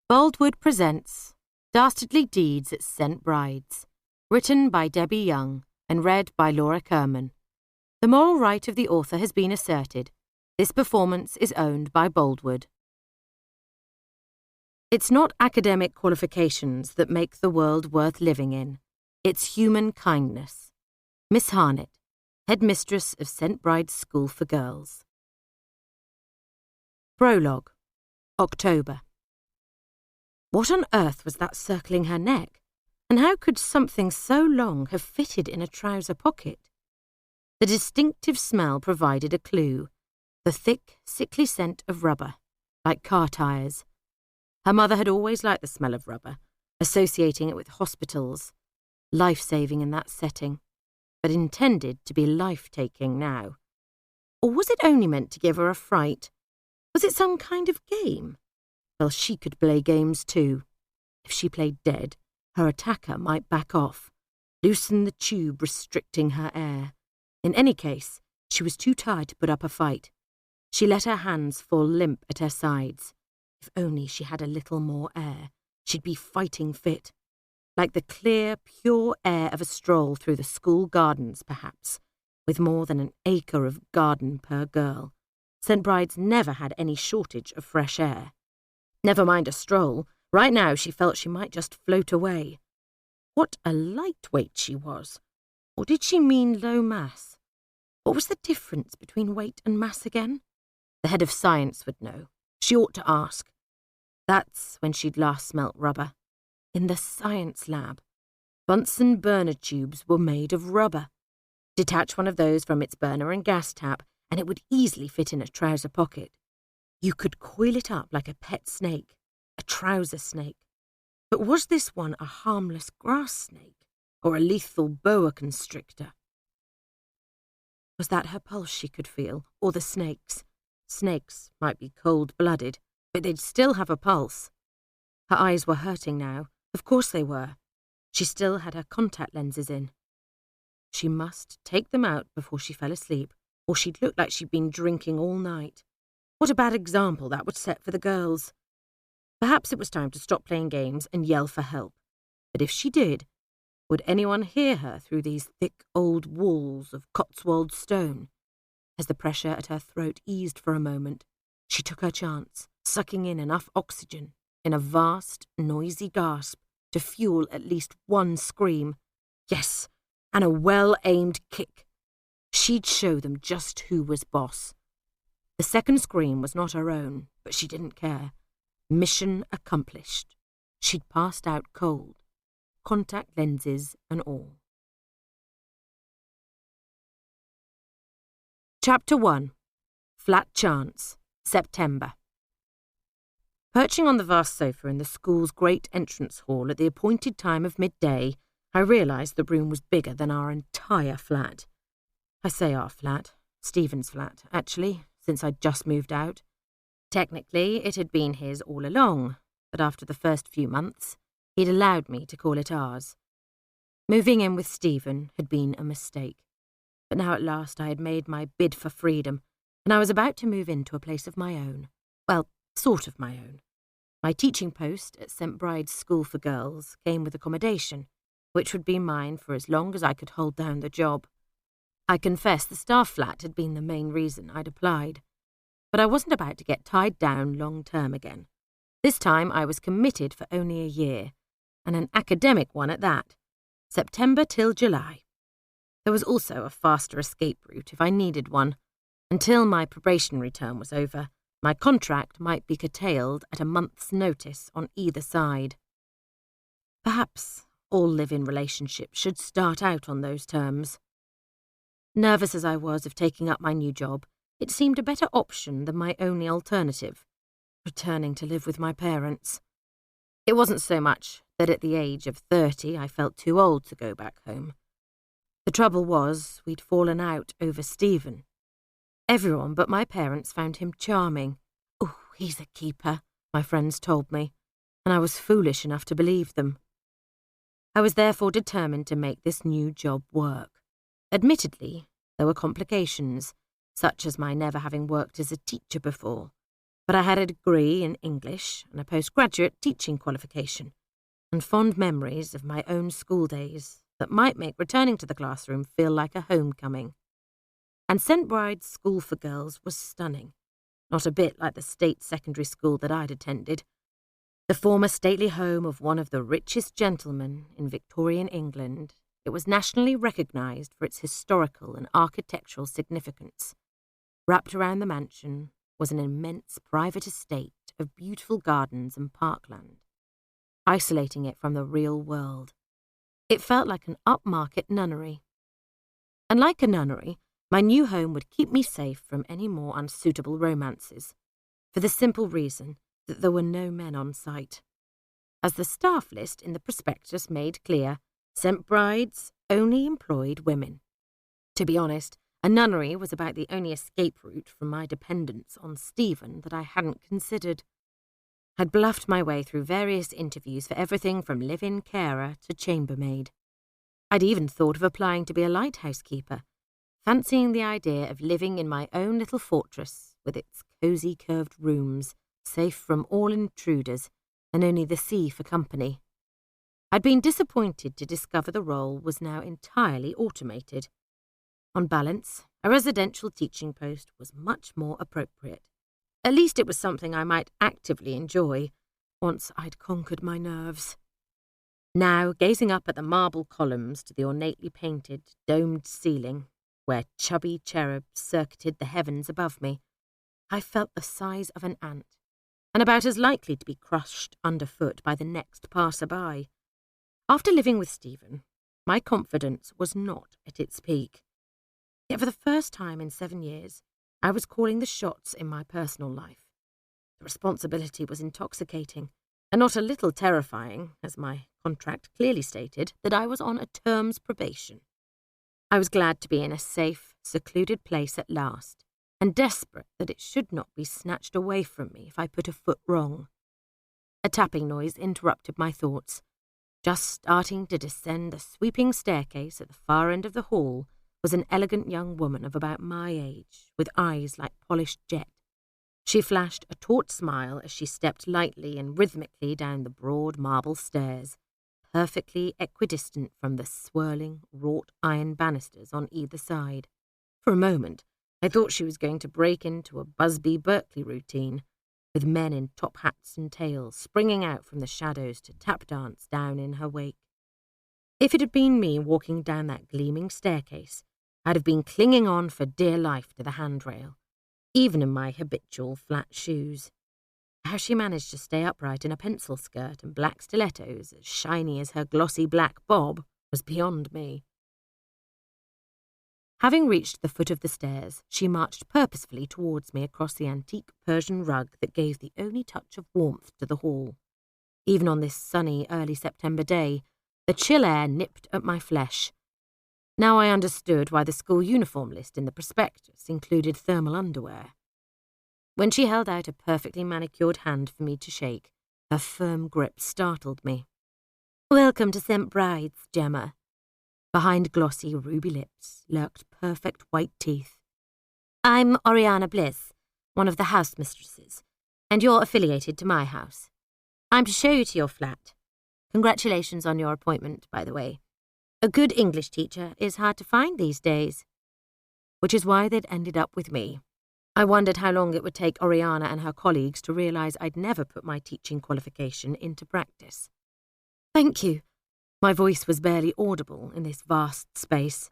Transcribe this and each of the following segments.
Boldwood presents Dastardly Deeds at St Bride's, written by Debbie Young and read by Laura Kerman. The moral right of the author has been asserted. This performance is owned by Boldwood. It's not academic qualifications that make the world worth living in. It's human kindness. Miss Hairnet, headmistress of St Bride's School for Girls. Prologue. October. What on earth was that circling her neck? And how could something so long have fitted in a trouser pocket? The distinctive smell provided a clue. The thick, sickly scent of rubber, like car tyres. Her mother had always liked the smell of rubber, associating it with hospitals, life-saving in that setting, but intended to be life-taking now. Or was it only meant to give her a fright? Was it some kind of game? Well, she could play games too. If she played dead, her attacker might back off, loosen the tube restricting her air. In any case, she was too tired to put up a fight. She let her hands fall limp at her sides. If only she had a little more air, she'd be fighting fit. Like the clear, pure air of a stroll through the school gardens, perhaps, with more than an acre of garden per girl. St Bride's never had any shortage of fresh air. Never mind a stroll. Right now she felt she might just float away. What a lightweight she was. Or did she mean low mass? What was the difference between weight and mass again? The head of science would know. She ought to ask. That's when she'd last smelt rubber. In the science lab. Bunsen burner tubes were made of rubber. Detach one of those from its burner and gas tap, and it would easily fit in a trouser pocket. You could coil it up like a pet snake, a trouser snake. But was this one a harmless grass snake or a lethal boa constrictor? Was that her pulse she could feel, or the snake's? Snakes might be cold-blooded, but they'd still have a pulse. Her eyes were hurting now. Of course they were. She still had her contact lenses in. She must take them out before she fell asleep, or she'd look like she'd been drinking all night. What a bad example that would set for the girls. Perhaps it was time to stop playing games and yell for help. But if she did, would anyone hear her through these thick old walls of Cotswolds stone? As the pressure at her throat eased for a moment, she took her chance, sucking in enough oxygen in a vast, noisy gasp to fuel at least one scream. Yes, and a well-aimed kick. She'd show them just who was boss. The second scream was not her own, but she didn't care. Mission accomplished. She'd passed out cold, contact lenses and all. Chapter 1. Flat Chance, September. Perching on the vast sofa in the school's great entrance hall at the appointed time of midday, I realised the room was bigger than our entire flat. I say our flat, Stephen's flat, actually, since I'd just moved out. Technically, it had been his all along, but after the first few months, he'd allowed me to call it ours. Moving in with Stephen had been a mistake, but now at last I had made my bid for freedom, and I was about to move into a place of my own. Well, sort of my own. My teaching post at St Bride's School for Girls came with accommodation, which would be mine for as long as I could hold down the job. I confess the staff flat had been the main reason I'd applied, but I wasn't about to get tied down long-term again. This time I was committed for only a year, and an academic one at that, September till July. There was also a faster escape route if I needed one. Until my probationary term was over, my contract might be curtailed at a month's notice on either side. Perhaps all live-in relationships should start out on those terms. Nervous as I was of taking up my new job, it seemed a better option than my only alternative, returning to live with my parents. It wasn't so much that at the age of 30 I felt too old to go back home. The trouble was we'd fallen out over Stephen. Everyone but my parents found him charming. Oh, he's a keeper, my friends told me, and I was foolish enough to believe them. I was therefore determined to make this new job work. Admittedly, there were complications, such as my never having worked as a teacher before, but I had a degree in English and a postgraduate teaching qualification, and fond memories of my own school days that might make returning to the classroom feel like a homecoming. And St Bride's School for Girls was stunning, not a bit like the state secondary school that I'd attended. The former stately home of one of the richest gentlemen in Victorian England, it was nationally recognised for its historical and architectural significance. Wrapped around the mansion was an immense private estate of beautiful gardens and parkland, isolating it from the real world. It felt like an upmarket nunnery. And like a nunnery, my new home would keep me safe from any more unsuitable romances, for the simple reason that there were no men on site. As the staff list in the prospectus made clear, St Bride's only employed women. To be honest, a nunnery was about the only escape route from my dependence on Stephen that I hadn't considered. I'd bluffed my way through various interviews for everything from live-in carer to chambermaid. I'd even thought of applying to be a lighthouse keeper, fancying the idea of living in my own little fortress with its cosy curved rooms, safe from all intruders, and only the sea for company. I'd been disappointed to discover the role was now entirely automated. On balance, a residential teaching post was much more appropriate. At least it was something I might actively enjoy, once I'd conquered my nerves. Now, gazing up at the marble columns to the ornately painted, domed ceiling, where chubby cherubs circuited the heavens above me, I felt the size of an ant, and about as likely to be crushed underfoot by the next passer-by. After living with Stephen, my confidence was not at its peak. Yet for the first time in 7 years, I was calling the shots in my personal life. The responsibility was intoxicating, and not a little terrifying, as my contract clearly stated that I was on a term's probation. I was glad to be in a safe, secluded place at last, and desperate that it should not be snatched away from me if I put a foot wrong. A tapping noise interrupted my thoughts. Just starting to descend the sweeping staircase at the far end of the hall was an elegant young woman of about my age, with eyes like polished jet. She flashed a taut smile as she stepped lightly and rhythmically down the broad marble stairs, perfectly equidistant from the swirling, wrought iron banisters on either side. For a moment, I thought she was going to break into a Busby Berkeley routine, with men in top hats and tails springing out from the shadows to tap dance down in her wake. If it had been me walking down that gleaming staircase, I'd have been clinging on for dear life to the handrail, even in my habitual flat shoes. How she managed to stay upright in a pencil skirt and black stilettos as shiny as her glossy black bob was beyond me. Having reached the foot of the stairs, she marched purposefully towards me across the antique Persian rug that gave the only touch of warmth to the hall. Even on this sunny early September day, the chill air nipped at my flesh. Now I understood why the school uniform list in the prospectus included thermal underwear. When she held out a perfectly manicured hand for me to shake, her firm grip startled me. "Welcome to St Bride's, Gemma." Behind glossy ruby lips lurked perfect white teeth. "I'm Oriana Bliss, one of the house mistresses, and you're affiliated to my house. I'm to show you to your flat. Congratulations on your appointment, by the way. A good English teacher is hard to find these days." Which is why they'd ended up with me. I wondered how long it would take Oriana and her colleagues to realise I'd never put my teaching qualification into practice. "Thank you." My voice was barely audible in this vast space.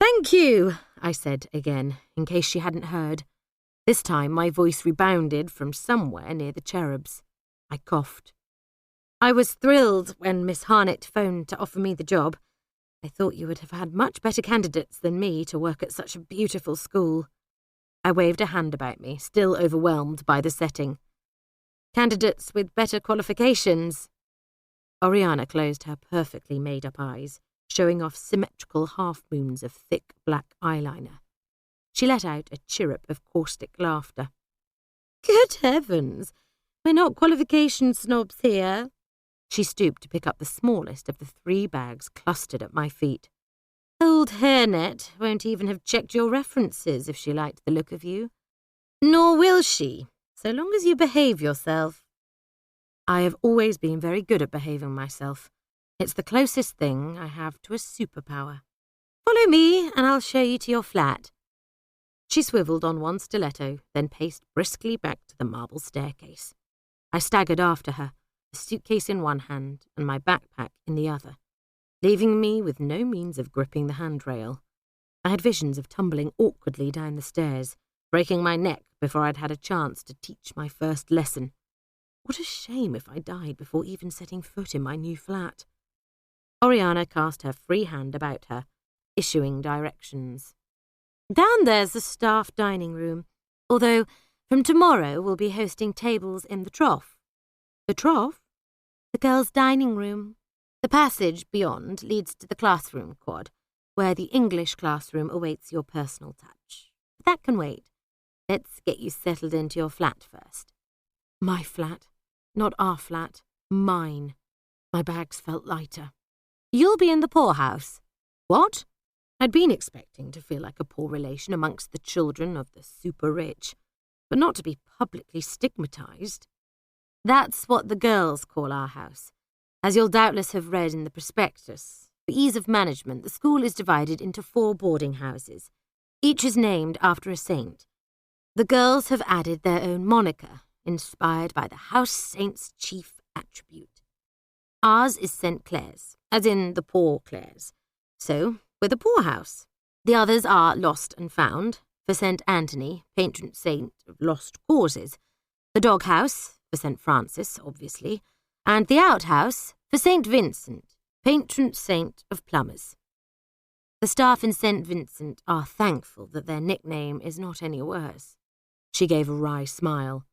"Thank you," I said again, in case she hadn't heard. This time my voice rebounded from somewhere near the cherubs. I coughed. "I was thrilled when Miss Hairnet phoned to offer me the job. I thought you would have had much better candidates than me to work at such a beautiful school." I waved a hand about me, still overwhelmed by the setting. "Candidates with better qualifications." Oriana closed her perfectly made-up eyes, showing off symmetrical half-moons of thick black eyeliner. She let out a chirrup of caustic laughter. "Good heavens! We're not qualification snobs here." She stooped to pick up the smallest of the 3 bags clustered at my feet. "Old Hairnet won't even have checked your references if she liked the look of you. Nor will she. so long as you behave yourself." I have always been very good at behaving myself. It's the closest thing I have to a superpower. "Follow me, and I'll show you to your flat." She swiveled on one stiletto, then paced briskly back to the marble staircase. I staggered after her, a suitcase in one hand and my backpack in the other, leaving me with no means of gripping the handrail. I had visions of tumbling awkwardly down the stairs, breaking my neck before I'd had a chance to teach my first lesson. What a shame if I died before even setting foot in my new flat. Oriana cast her free hand about her, issuing directions. "Down there's the staff dining room, although from tomorrow we'll be hosting tables in the trough." "The trough?" "The girls' dining room. The passage beyond leads to the classroom quad, where the English classroom awaits your personal touch. But that can wait. Let's get you settled into your flat first." My flat. Not our flat. Mine. My bags felt lighter. "You'll be in the poorhouse." "What?" I'd been expecting to feel like a poor relation amongst the children of the super-rich, but not to be publicly stigmatized. "That's what the girls call our house. As you'll doubtless have read in the prospectus, for ease of management, the school is divided into 4 boarding houses. Each is named after a saint. The girls have added their own moniker, inspired by the house saint's chief attribute. Ours is St. Clair's, as in the poor Clares. So, we're the poorhouse. The others are Lost and Found, for St. Anthony, patron saint of lost causes, the dog house, for St. Francis, obviously, and the outhouse, for St. Vincent, patron saint of plumbers. The staff in St. Vincent are thankful that their nickname is not any worse." She gave a wry smile.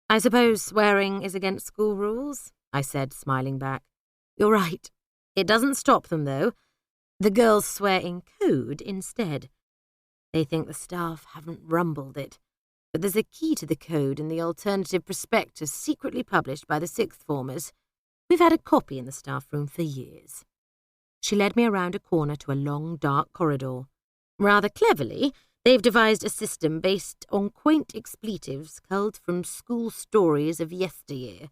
"I suppose swearing is against school rules?" I said, smiling back. "You're right. It doesn't stop them, though. The girls swear in code instead. They think the staff haven't rumbled it, but there's a key to the code in the alternative prospectus secretly published by the sixth formers. We've had a copy in the staff room for years." She led me around a corner to a long, dark corridor. Rather cleverly, they've devised a system based on quaint expletives culled from school stories of yesteryear.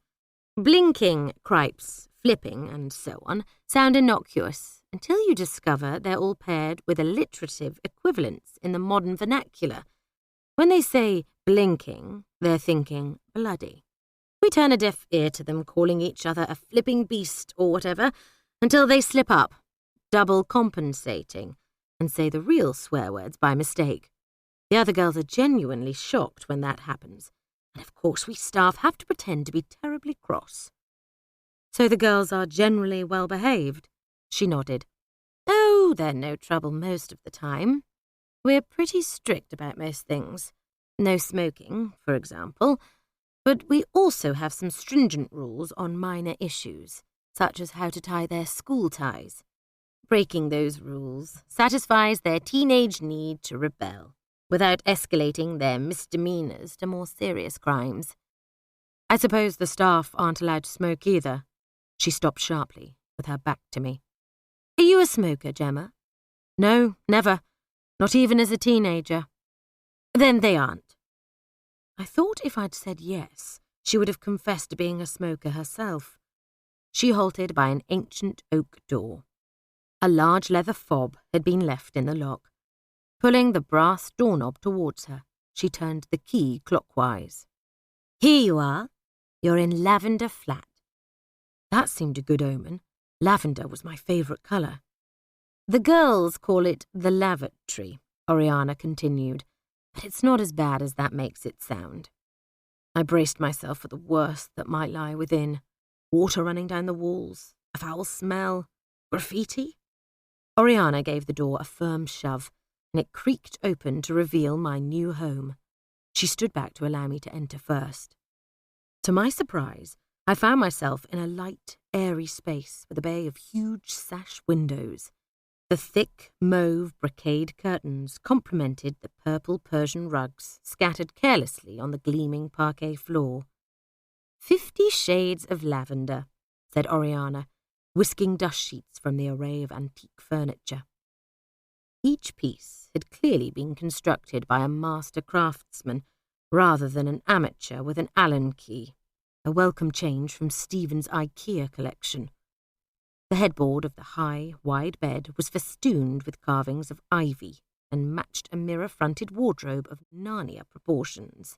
Blinking, cripes, flipping, and so on sound innocuous until you discover they're all paired with alliterative equivalents in the modern vernacular. When they say blinking, they're thinking bloody. We turn a deaf ear to them calling each other a flipping beast or whatever until they slip up, double compensating, and say the real swear words by mistake. The other girls are genuinely shocked when that happens, and of course we staff have to pretend to be terribly cross. "So the girls are generally well behaved?" She nodded. "Oh, they're no trouble most of the time. We're pretty strict about most things. No smoking, for example, but we also have some stringent rules on minor issues, such as how to tie their school ties. Breaking those rules satisfies their teenage need to rebel, without escalating their misdemeanors to more serious crimes. I suppose the staff aren't allowed to smoke either." She stopped sharply, with her back to me. "Are you a smoker, Gemma?" "No, never. Not even as a teenager." "Then they aren't." I thought if I'd said yes, she would have confessed to being a smoker herself. She halted by an ancient oak door. A large leather fob had been left in the lock. Pulling the brass doorknob towards her, she turned the key clockwise. "Here you are. You're in Lavender Flat." That seemed a good omen. Lavender was my favourite colour. "The girls call it the lavatory," Oriana continued, "but it's not as bad as that makes it sound." I braced myself for the worst that might lie within. Water running down the walls, a foul smell, graffiti. Oriana gave the door a firm shove, and it creaked open to reveal my new home. She stood back to allow me to enter first. To my surprise, I found myself in a light, airy space with a bay of huge sash windows. The thick, mauve brocade curtains complemented the purple Persian rugs scattered carelessly on the gleaming parquet floor. 50 shades of lavender, said Oriana, whisking dust sheets from the array of antique furniture. Each piece had clearly been constructed by a master craftsman, rather than an amateur with an Allen key, a welcome change from Stephen's IKEA collection. The headboard of the high, wide bed was festooned with carvings of ivy and matched a mirror-fronted wardrobe of Narnia proportions.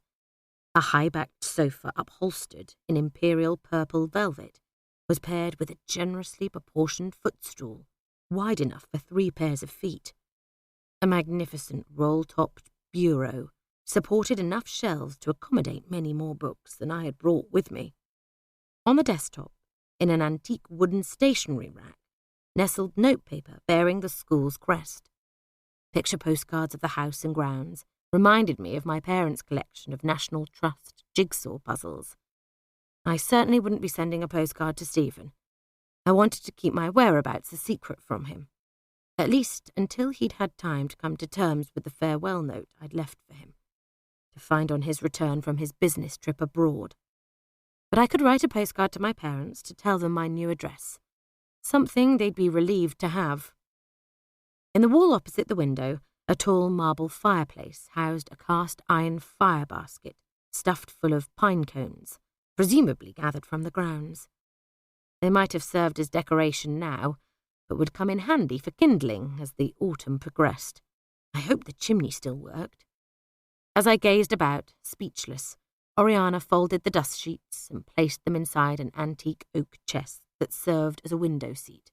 A high-backed sofa upholstered in imperial purple velvet was paired with a generously proportioned footstool, wide enough for 3 pairs of feet. A magnificent roll-topped bureau supported enough shelves to accommodate many more books than I had brought with me. On the desktop, in an antique wooden stationery rack, nestled notepaper bearing the school's crest. Picture postcards of the house and grounds reminded me of my parents' collection of National Trust jigsaw puzzles. I certainly wouldn't be sending a postcard to Stephen. I wanted to keep my whereabouts a secret from him, at least until he'd had time to come to terms with the farewell note I'd left for him, to find on his return from his business trip abroad. But I could write a postcard to my parents to tell them my new address, something they'd be relieved to have. In the wall opposite the window, a tall marble fireplace housed a cast-iron fire basket stuffed full of pine cones, presumably gathered from the grounds. They might have served as decoration now, but would come in handy for kindling as the autumn progressed. I hoped the chimney still worked. As I gazed about, speechless, Oriana folded the dust sheets and placed them inside an antique oak chest that served as a window seat.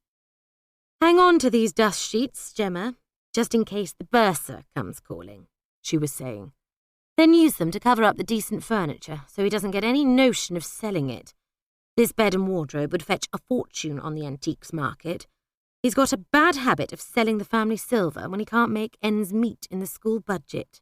"Hang on to these dust sheets, Gemma, just in case the bursar comes calling," she was saying. "Then use them to cover up the decent furniture so he doesn't get any notion of selling it. This bed and wardrobe would fetch a fortune on the antiques market. He's got a bad habit of selling the family silver when he can't make ends meet in the school budget."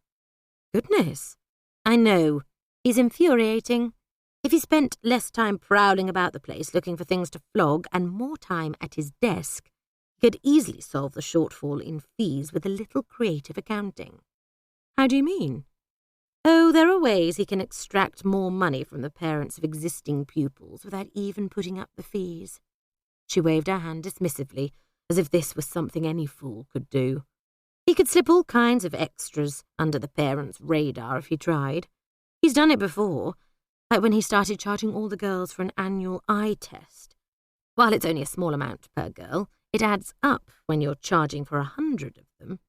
"Goodness." "I know. He's infuriating. If he spent less time prowling about the place looking for things to flog and more time at his desk, he could easily solve the shortfall in fees with a little creative accounting." "How do you mean?" "Oh, there are ways he can extract more money from the parents of existing pupils without even putting up the fees." She waved her hand dismissively, as if this was something any fool could do. "He could slip all kinds of extras under the parents' radar if he tried. He's done it before, like when he started charging all the girls for an annual eye test. While it's only a small amount per girl, it adds up when you're charging for 100 of them.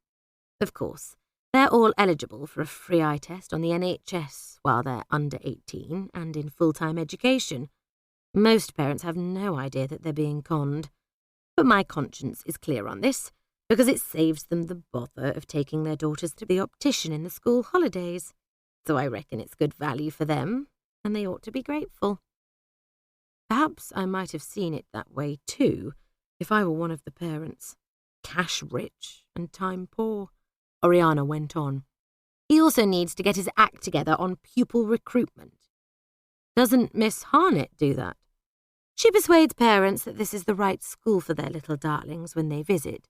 Of course, they're all eligible for a free eye test on the NHS while they're under 18 and in full-time education. Most parents have no idea that they're being conned. But my conscience is clear on this, because it saves them the bother of taking their daughters to the optician in the school holidays. So I reckon it's good value for them, and they ought to be grateful." Perhaps I might have seen it that way too, if I were one of the parents. Cash rich and time poor, Oriana went on. "He also needs to get his act together on pupil recruitment." "Doesn't Miss Hairnet do that?" "She persuades parents that this is the right school for their little darlings when they visit.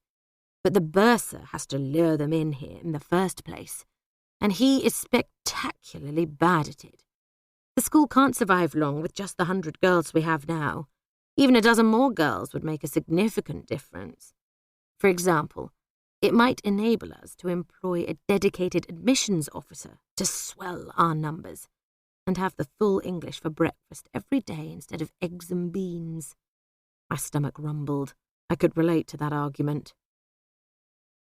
But the bursar has to lure them in here in the first place, and he is spectacularly bad at it. The school can't survive long with just the 100 girls we have now. Even a dozen more girls would make a significant difference. For example, it might enable us to employ a dedicated admissions officer to swell our numbers and have the full English for breakfast every day instead of eggs and beans." My stomach rumbled. I could relate to that argument.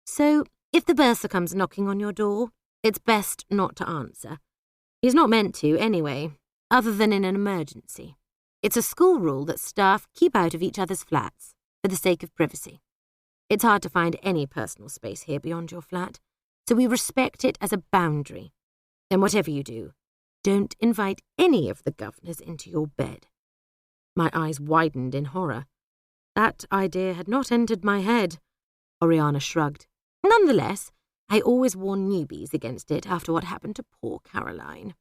"So, if the bursar comes knocking on your door, it's best not to answer. He's not meant to, anyway, other than in an emergency. It's a school rule that staff keep out of each other's flats, for the sake of privacy. It's hard to find any personal space here beyond your flat, so we respect it as a boundary. And whatever you do, don't invite any of the governors into your bed." My eyes widened in horror. That idea had not entered my head. Oriana shrugged. "Nonetheless, I always warn newbies against it after what happened to poor Caroline."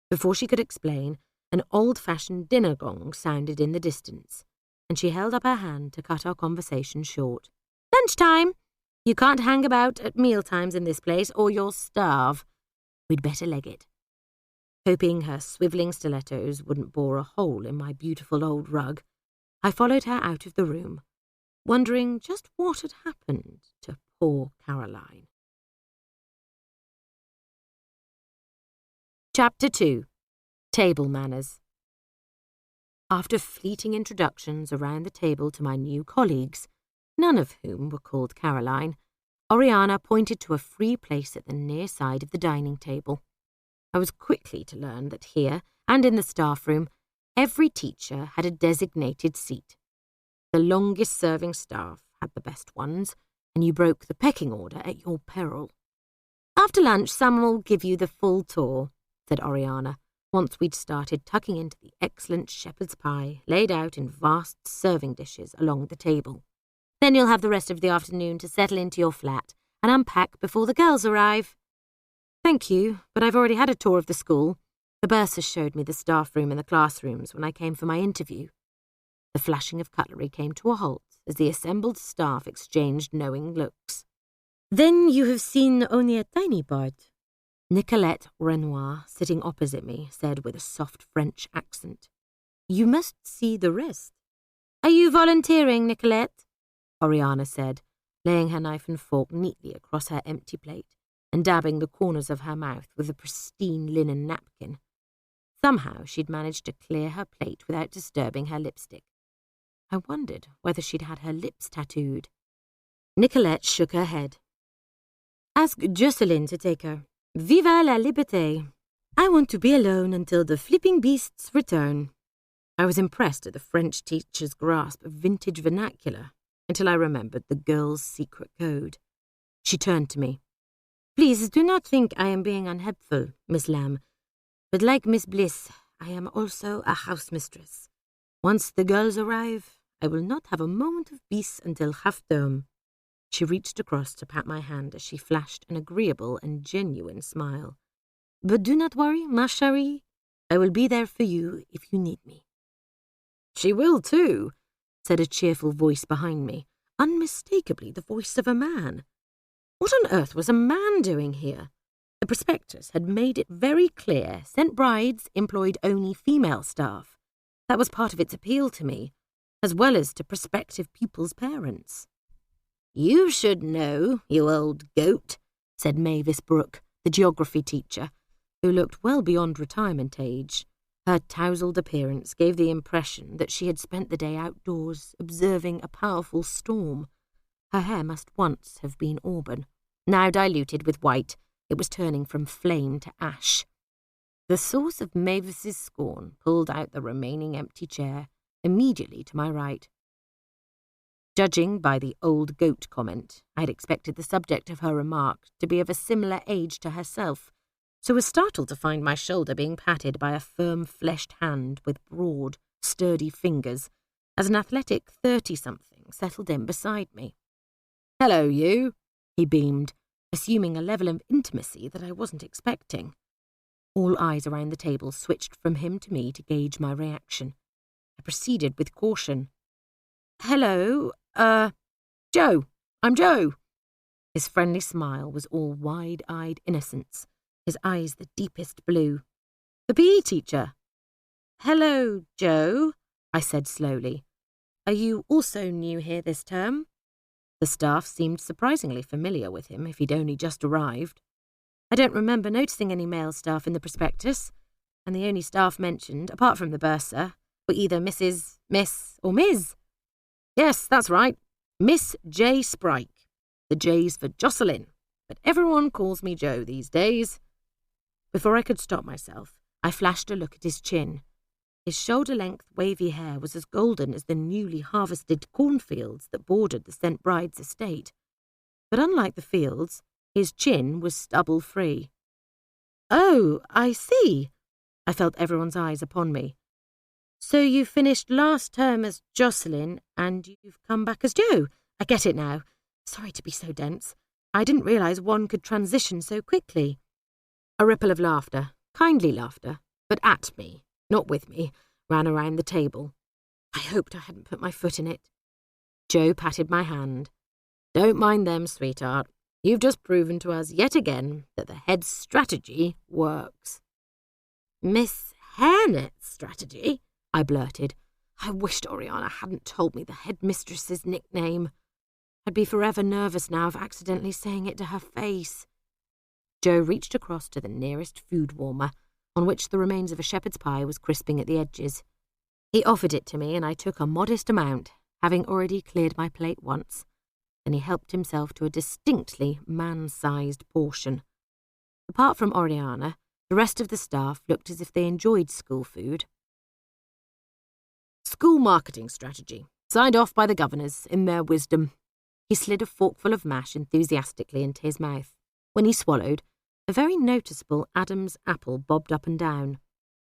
Before she could explain, an old-fashioned dinner gong sounded in the distance, and she held up her hand to cut our conversation short. "Lunchtime! You can't hang about at mealtimes in this place, or you'll starve. We'd better leg it." Hoping her swivelling stilettos wouldn't bore a hole in my beautiful old rug, I followed her out of the room, wondering just what had happened to poor Caroline. Chapter 2. Table Manners. After fleeting introductions around the table to my new colleagues, none of whom were called Caroline, Oriana pointed to a free place at the near side of the dining table. I was quickly to learn that here, and in the staff room, every teacher had a designated seat. The longest-serving staff had the best ones, and you broke the pecking order at your peril. "After lunch, someone will give you the full tour," said Oriana, once we'd started tucking into the excellent shepherd's pie laid out in vast serving dishes along the table. "Then you'll have the rest of the afternoon to settle into your flat and unpack before the girls arrive." "Thank you, but I've already had a tour of the school. The bursar showed me the staff room and the classrooms when I came for my interview." The flashing of cutlery came to a halt as the assembled staff exchanged knowing looks. "Then you have seen only a tiny part," Nicolette Renoir, sitting opposite me, said with a soft French accent. "You must see the rest." "Are you volunteering, Nicolette?" Oriana said, laying her knife and fork neatly across her empty plate and dabbing the corners of her mouth with a pristine linen napkin. Somehow she'd managed to clear her plate without disturbing her lipstick. I wondered whether she'd had her lips tattooed. Nicolette shook her head. "Ask Jocelyn to take her. Viva la liberté. I want to be alone until the flipping beasts return." I was impressed at the French teacher's grasp of vintage vernacular until I remembered the girl's secret code. She turned to me. "Please do not think I am being unhelpful, Miss Lamb, but like Miss Bliss, I am also a house mistress. Once the girls arrive, I will not have a moment of peace until half-term." She reached across to pat my hand as she flashed an agreeable and genuine smile. "But do not worry, ma chérie. I will be there for you if you need me." "She will too," said a cheerful voice behind me, unmistakably the voice of a man. What on earth was a man doing here? The prospectus had made it very clear St Brides employed only female staff. That was part of its appeal to me, as well as to prospective pupils' parents. "You should know, you old goat," said Mavis Brook, the geography teacher, who looked well beyond retirement age. Her tousled appearance gave the impression that she had spent the day outdoors observing a powerful storm. Her hair must once have been auburn. Now diluted with white, it was turning from flame to ash. The source of Mavis's scorn pulled out the remaining empty chair, immediately to my right. Judging by the old goat comment, I had expected the subject of her remark to be of a similar age to herself, so was startled to find my shoulder being patted by a firm-fleshed hand with broad, sturdy fingers, as an athletic 30-something settled in beside me. "Hello, you," he beamed, assuming a level of intimacy that I wasn't expecting. All eyes around the table switched from him to me to gauge my reaction. I proceeded with caution. "Hello, Joe. I'm Joe." His friendly smile was all wide-eyed innocence, his eyes the deepest blue. "The PE teacher." "Hello, Joe," I said slowly. "Are you also new here this term?" The staff seemed surprisingly familiar with him if he'd only just arrived. I don't remember noticing any male staff in the prospectus, and the only staff mentioned, apart from the bursar, were either Mrs., Miss, or Ms. "Yes, that's right. Miss J. Spryke. The J's for Jocelyn, but everyone calls me Joe these days." Before I could stop myself, I flashed a look at his chin. His shoulder-length wavy hair was as golden as the newly harvested cornfields that bordered the St Bride's estate. But unlike the fields, his chin was stubble-free. "Oh, I see." I felt everyone's eyes upon me. "So you finished last term as Jocelyn, and you've come back as Joe. I get it now. Sorry to be so dense. I didn't realise one could transition so quickly." A ripple of laughter, kindly laughter, but at me, not with me, ran around the table. I hoped I hadn't put my foot in it. Joe patted my hand. "Don't mind them, sweetheart. You've just proven to us yet again that the head's strategy works." "Miss Hairnet's strategy?" I blurted. I wished Oriana hadn't told me the headmistress's nickname. I'd be forever nervous now of accidentally saying it to her face. Joe reached across to the nearest food warmer, on which the remains of a shepherd's pie was crisping at the edges. He offered it to me, and I took a modest amount, having already cleared my plate once. Then he helped himself to a distinctly man-sized portion. Apart from Oriana, the rest of the staff looked as if they enjoyed school food. School marketing strategy, signed off by the governors in their wisdom. He slid a forkful of mash enthusiastically into his mouth. When he swallowed, a very noticeable Adam's apple bobbed up and down.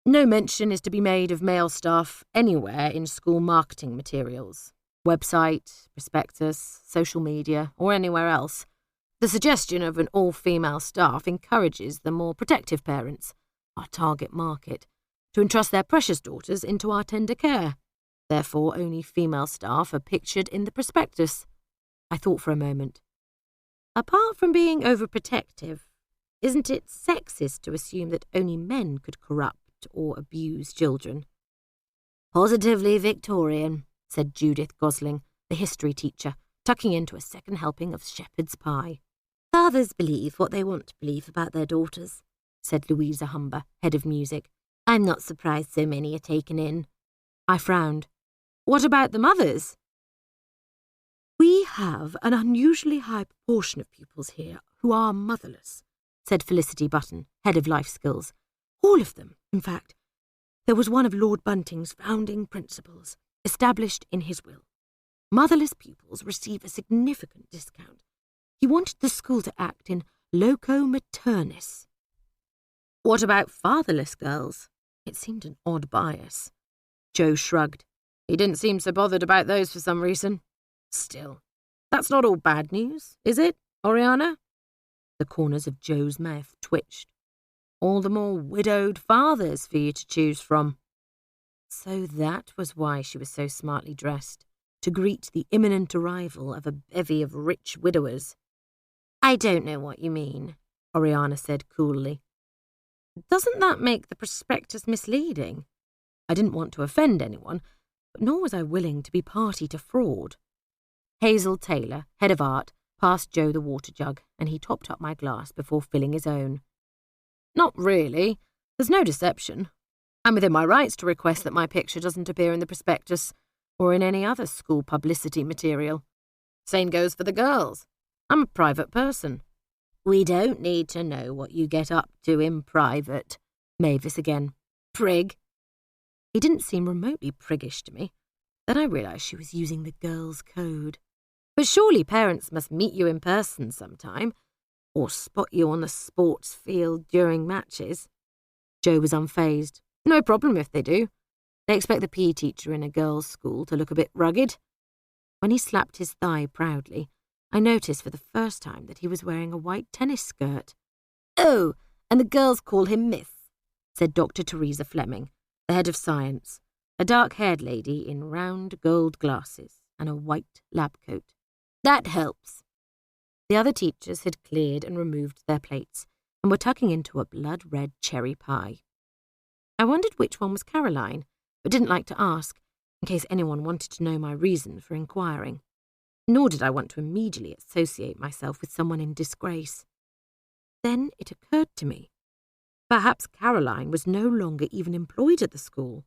No mention is to be made of male staff anywhere in school marketing materials. Website, prospectus, social media, or anywhere else. The suggestion of an all-female staff encourages the more protective parents, our target market, to entrust their precious daughters into our tender care. Therefore, only female staff are pictured in the prospectus. I thought for a moment. Apart from being overprotective, isn't it sexist to assume that only men could corrupt or abuse children? Positively Victorian, said Judith Gosling, the history teacher, tucking into a second helping of shepherd's pie. Fathers believe what they want to believe about their daughters, said Louisa Humber, head of music. I'm not surprised so many are taken in. I frowned. What about the mothers? We have an unusually high proportion of pupils here who are motherless, said Felicity Button, head of life skills. All of them, in fact. There was one of Lord Bunting's founding principles, established in his will. Motherless pupils receive a significant discount. He wanted the school to act in loco maternis. What about fatherless girls? It seemed an odd bias. Joe shrugged. He didn't seem so bothered about those for some reason. Still, that's not all bad news, is it, Oriana? The corners of Joe's mouth twitched. All the more widowed fathers for you to choose from. So that was why she was so smartly dressed, to greet the imminent arrival of a bevy of rich widowers. I don't know what you mean, Oriana said coolly. Doesn't that make the prospectus misleading? I didn't want to offend anyone, but nor was I willing to be party to fraud. Hazel Taylor, head of art, passed Joe the water jug, and he topped up my glass before filling his own. Not really. There's no deception. I'm within my rights to request that my picture doesn't appear in the prospectus or in any other school publicity material. Same goes for the girls. I'm a private person. We don't need to know what you get up to in private. Mavis again. Prig. He didn't seem remotely priggish to me. Then I realised she was using the girls' code. But surely parents must meet you in person sometime, or spot you on the sports field during matches. Joe was unfazed. No problem if they do. They expect the PE teacher in a girls' school to look a bit rugged. When he slapped his thigh proudly, I noticed for the first time that he was wearing a white tennis skirt. Oh, and the girls call him Miss, said Dr. Teresa Fleming, the head of science, a dark-haired lady in round gold glasses and a white lab coat. That helps. The other teachers had cleared and removed their plates and were tucking into a blood-red cherry pie. I wondered which one was Caroline, but didn't like to ask, in case anyone wanted to know my reason for inquiring. Nor did I want to immediately associate myself with someone in disgrace. Then it occurred to me. Perhaps Caroline was no longer even employed at the school.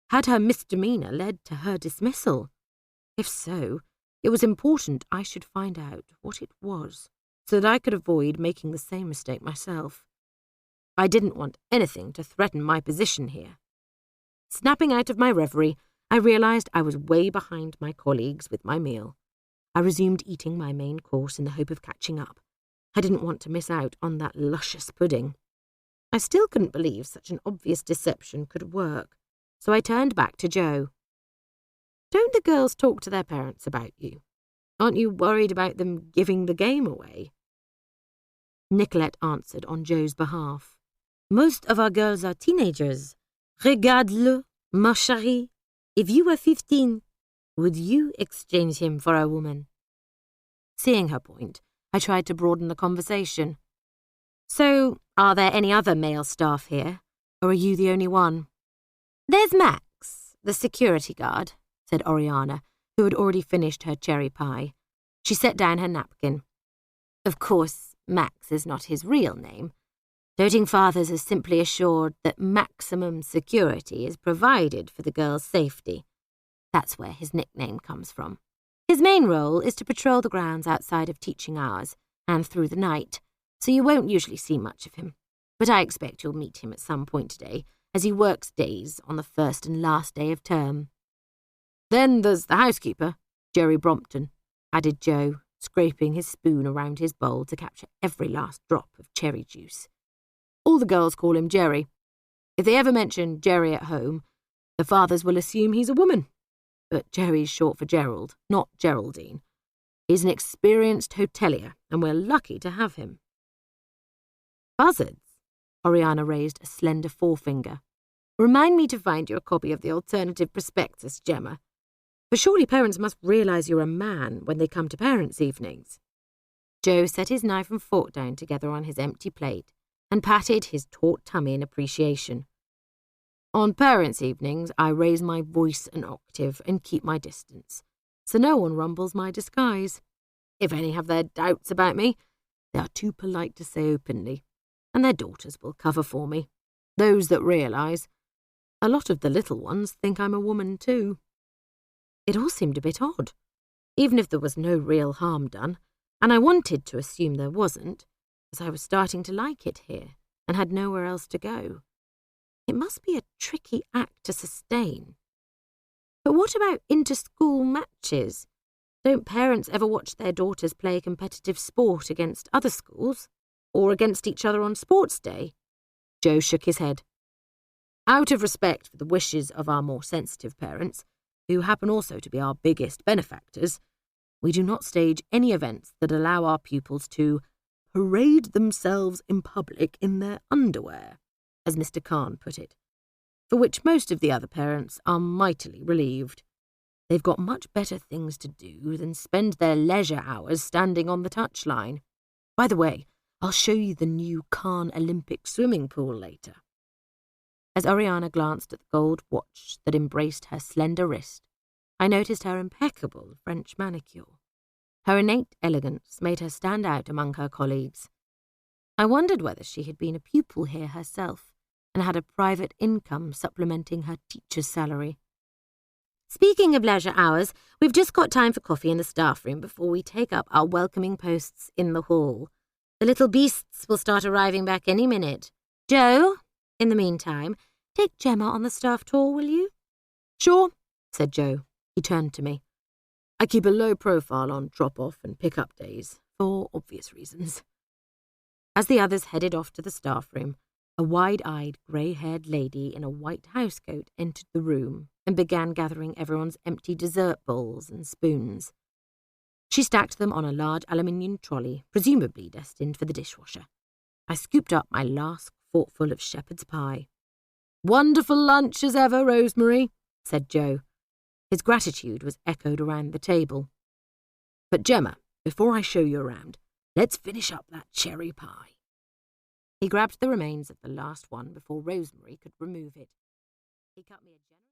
Had her misdemeanour led to her dismissal? If so, it was important I should find out what it was, so that I could avoid making the same mistake myself. I didn't want anything to threaten my position here. Snapping out of my reverie, I realised I was way behind my colleagues with my meal. I resumed eating my main course in the hope of catching up. I didn't want to miss out on that luscious pudding. I still couldn't believe such an obvious deception could work, so I turned back to Joe. Don't the girls talk to their parents about you? Aren't you worried about them giving the game away? Nicolette answered on Joe's behalf. Most of our girls are teenagers. Regarde-le, ma chérie. If you were 15, would you exchange him for a woman? Seeing her point, I tried to broaden the conversation. So, are there any other male staff here, or are you the only one? There's Max, the security guard, said Oriana, who had already finished her cherry pie. She set down her napkin. Of course, Max is not his real name. Doting fathers are simply assured that maximum security is provided for the girl's safety. That's where his nickname comes from. His main role is to patrol the grounds outside of teaching hours and through the night, so you won't usually see much of him. But I expect you'll meet him at some point today, as he works days on the first and last day of term. Then there's the housekeeper, Jerry Brompton, added Joe, scraping his spoon around his bowl to capture every last drop of cherry juice. All the girls call him Jerry. If they ever mention Jerry at home, the fathers will assume he's a woman. But Jerry's short for Gerald, not Geraldine. He's an experienced hotelier, and we're lucky to have him. Buzzards? Oriana raised a slender forefinger. Remind me to find you a copy of the alternative prospectus, Gemma. For surely parents must realise you're a man when they come to parents' evenings. Joe set his knife and fork down together on his empty plate and patted his taut tummy in appreciation. On parents' evenings, I raise my voice an octave and keep my distance, so no one rumbles my disguise. If any have their doubts about me, they are too polite to say openly, and their daughters will cover for me. Those that realise. A lot of the little ones think I'm a woman too. It all seemed a bit odd, even if there was no real harm done, and I wanted to assume there wasn't, as I was starting to like it here and had nowhere else to go. It must be a tricky act to sustain. But what about inter-school matches? Don't parents ever watch their daughters play competitive sport against other schools, or against each other on sports day? Joe shook his head. Out of respect for the wishes of our more sensitive parents, who happen also to be our biggest benefactors, we do not stage any events that allow our pupils to parade themselves in public in their underwear, as Mr. Khan put it, for which most of the other parents are mightily relieved. They've got much better things to do than spend their leisure hours standing on the touchline. By the way, I'll show you the new Khan Olympic swimming pool later. As Oriana glanced at the gold watch that embraced her slender wrist, I noticed her impeccable French manicure. Her innate elegance made her stand out among her colleagues. I wondered whether she had been a pupil here herself and had a private income supplementing her teacher's salary. Speaking of leisure hours, we've just got time for coffee in the staff room before we take up our welcoming posts in the hall. The little beasts will start arriving back any minute. Joe, in the meantime, take Gemma on the staff tour, will you? Sure, said Joe. He turned to me. I keep a low profile on drop-off and pick-up days, for obvious reasons. As the others headed off to the staff room, a wide-eyed, grey-haired lady in a white housecoat entered the room and began gathering everyone's empty dessert bowls and spoons. She stacked them on a large aluminium trolley, presumably destined for the dishwasher. I scooped up my last forkful of shepherd's pie. Wonderful lunch as ever, Rosemary, said Joe. His gratitude was echoed around the table. But Gemma, before I show you around, let's finish up that cherry pie. He grabbed the remains of the last one before Rosemary could remove it. He cut me a generous